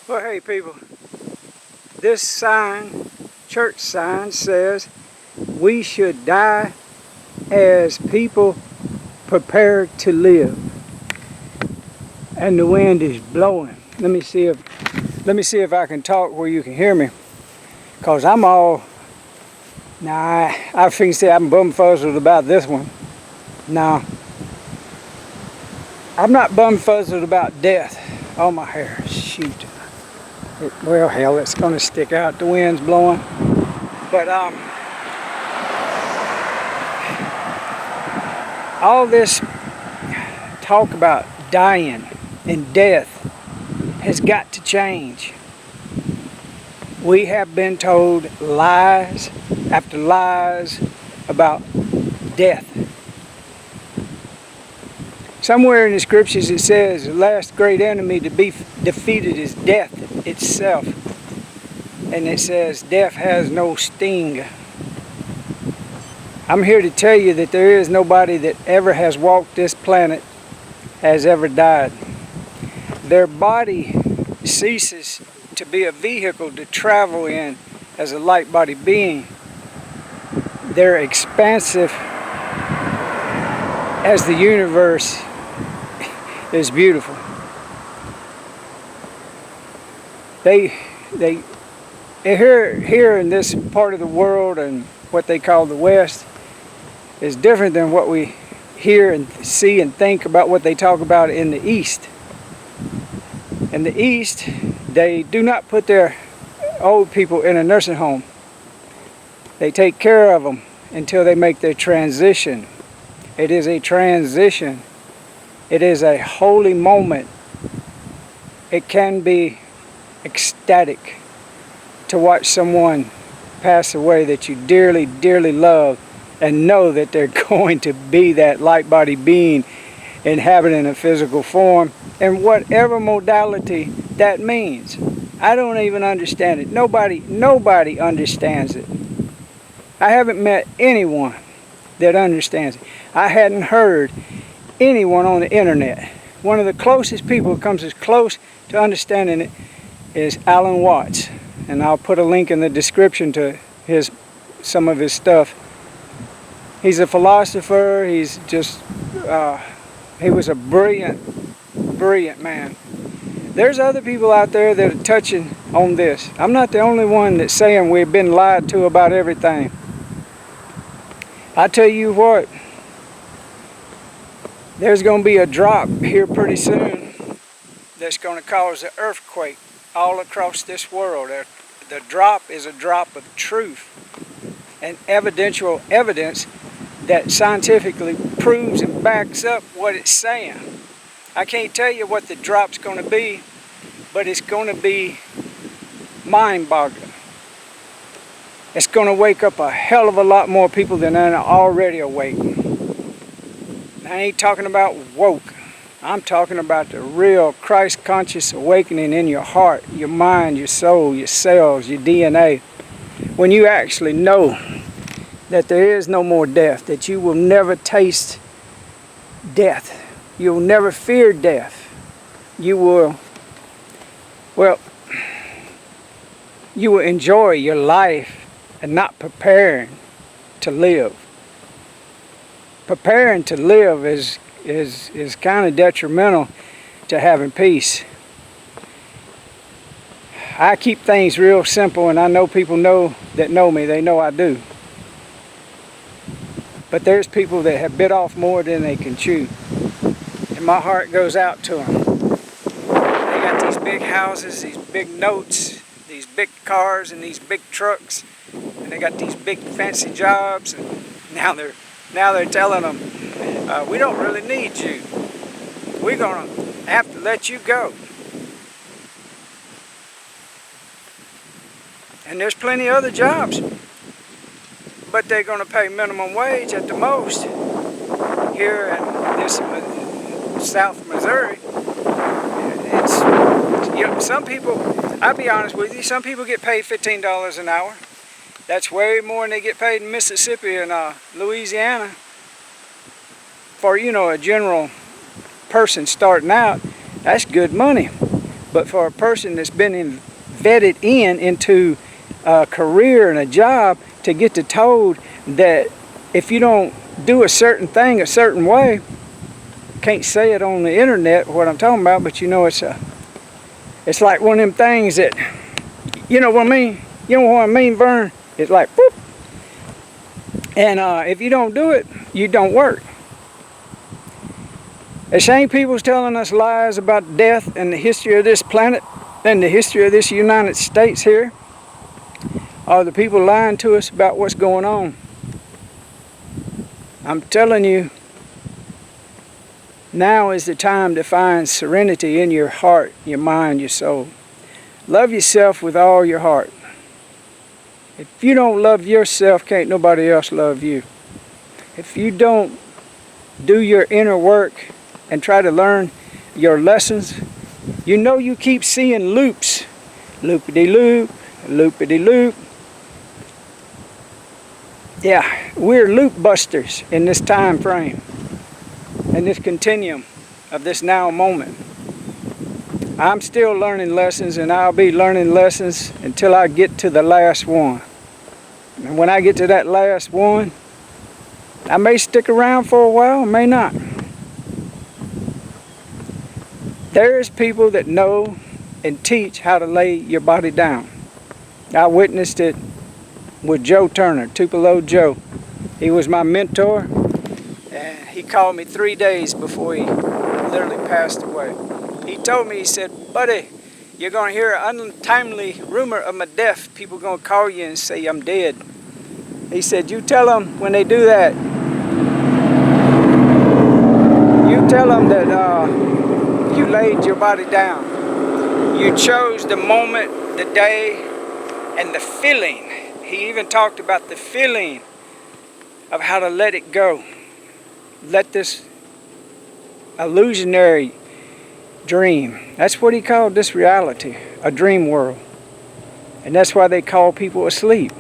Well, hey people, this sign, church sign, says we should die as people prepared to live. And the wind is blowing. Let me see if I can talk where you can hear me. Cause I'm all, nah, I think say I'm bum-fuzzled about this one. Nah, I'm not bum-fuzzled about death. Oh, my hair, shoot. Well, hell, it's gonna stick out. The wind's blowing. But all this talk about dying and death has got to change. We have been told lies after lies about death. Somewhere in the scriptures it says the last great enemy to be defeated is death itself. And it says death has no sting. I'm here to tell you that there is nobody that ever has walked this planet has ever died. Their body ceases to be a vehicle to travel in as a light body being. They're expansive as the universe is beautiful. Here in this part of the world and what they call the West is different than what we hear and see and think about what they talk about in the East. In the East, they do not put their old people in a nursing home. They take care of them until they make their transition. It is a transition. It is a holy moment. It can be ecstatic to watch someone pass away that you dearly, dearly love and know that they're going to be that light body being inhabiting a physical form in whatever modality that means. I don't even understand it. Nobody understands it. I haven't met anyone that understands it. I hadn't heard anyone on the internet. One of the closest people who comes as close to understanding it is Alan Watts. And I'll put a link in the description to some of his stuff. He's a philosopher. He's just, he was a brilliant man. There's other people out there that are touching on this. I'm not the only one that's saying we've been lied to about everything. I tell you what, there's going to be a drop here pretty soon that's going to cause an earthquake all across this world. The drop is a drop of truth and evidential evidence that scientifically proves and backs up what it's saying. I can't tell you what the drop's going to be, but it's going to be mind-boggling. It's going to wake up a hell of a lot more people than are already awake. I ain't talking about woke. I'm talking about the real Christ-conscious awakening in your heart, your mind, your soul, your cells, your DNA. When you actually know that there is no more death, that you will never taste death. You will never fear death. You will enjoy your life and not preparing to live. Preparing to live is kind of detrimental to having peace. I keep things real simple, and I know people know me, they know I do. But there's people that have bit off more than they can chew. And my heart goes out to them. They got these big houses, these big notes, these big cars and these big trucks. And they got these big fancy jobs. And now they're telling them, we don't really need you. We're going to have to let you go. And there's plenty of other jobs. But they're going to pay minimum wage at the most here in this South Missouri. Some people, I'll be honest with you, some people get paid $15 an hour. That's way more than they get paid in Mississippi and Louisiana. For, a general person starting out, that's good money. But for a person that's been vetted into a career and a job, to get told that if you don't do a certain thing a certain way, can't say it on the internet what I'm talking about, but you know, it's like one of them things that, you know what I mean? You know what I mean, Vern? It's like, boop. And if you don't do it, you don't work. The same people's telling us lies about death and the history of this planet and the history of this United States here are the people lying to us about what's going on. I'm telling you, now is the time to find serenity in your heart, your mind, your soul. Love yourself with all your heart. If you don't love yourself, can't nobody else love you. If you don't do your inner work and try to learn your lessons, you know you keep seeing loops. Loopity-loop, loopity-loop. Yeah, we're loop busters in this time frame, in this continuum of this now moment. I'm still learning lessons, and I'll be learning lessons until I get to the last one. And when I get to that last one, I may stick around for a while, may not. There's people that know and teach how to lay your body down. I witnessed it with Joe Turner, Tupelo Joe. He was my mentor, and he called me 3 days before he literally passed away. He told me, he said, "Buddy, you're going to hear an untimely rumor of my death. People are going to call you and say I'm dead." He said, "You tell them when they do that, you tell them that you laid your body down. You chose the moment, the day, and the feeling." He even talked about the feeling of how to let it go. Let this illusionary dream. That's what he called this reality, a dream world. And that's why they call people asleep,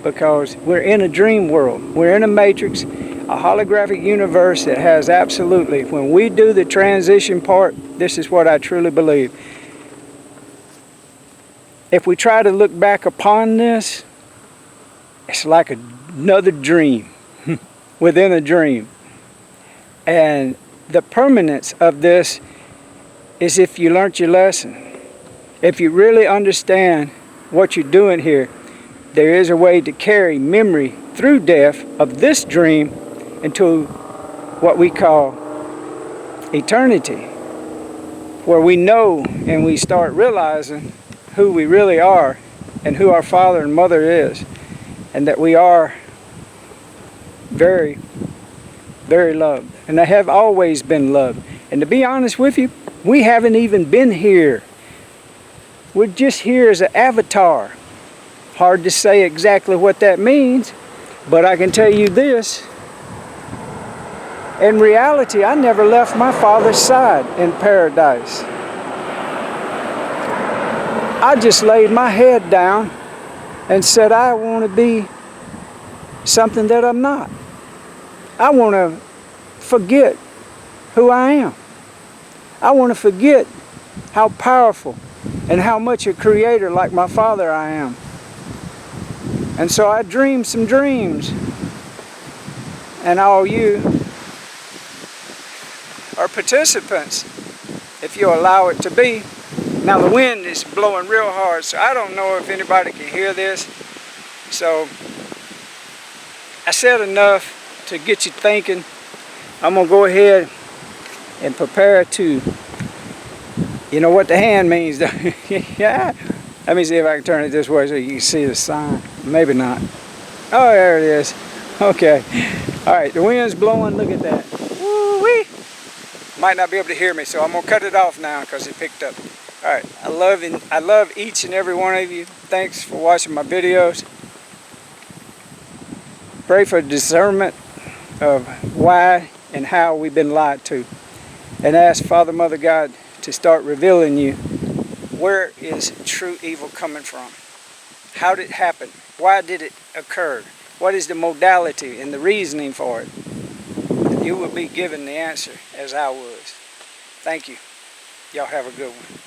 because we're in a dream world. We're in a matrix, a holographic universe that has absolutely, when we do the transition part, this is what I truly believe. If we try to look back upon this, it's like another dream within a dream. And the permanence of this is if you learnt your lesson. If you really understand what you're doing here, there is a way to carry memory through death of this dream into what we call eternity, where we know and we start realizing who we really are and who our father and mother is, and that we are very, very loved, and they have always been loved. And to be honest with you, we haven't even been here. We're just here as an avatar. Hard to say exactly what that means, but I can tell you this. In reality, I never left my father's side in paradise. I just laid my head down and said, I want to be something that I'm not. I want to forget who I am. I want to forget how powerful and how much a creator like my father I am. And so I dreamed some dreams. And all you are participants, if you allow it to be. Now the wind is blowing real hard, so I don't know if anybody can hear this. So I said enough to get you thinking. I'm going to go ahead and prepare to, you know what the hand means. Yeah. Let me see if I can turn it this way so you can see the sign. Maybe not. Oh, there it is. Okay. All right, the wind's blowing. Look at that. Woo-wee. Might not be able to hear me, so I'm going to cut it off now because it picked up. All right, I love each and every one of you. Thanks for watching my videos. Pray for discernment of why and how we've been lied to. And ask Father, Mother, God to start revealing you where is true evil coming from. How did it happen? Why did it occur? What is the modality and the reasoning for it? And you will be given the answer as I was. Thank you. Y'all have a good one.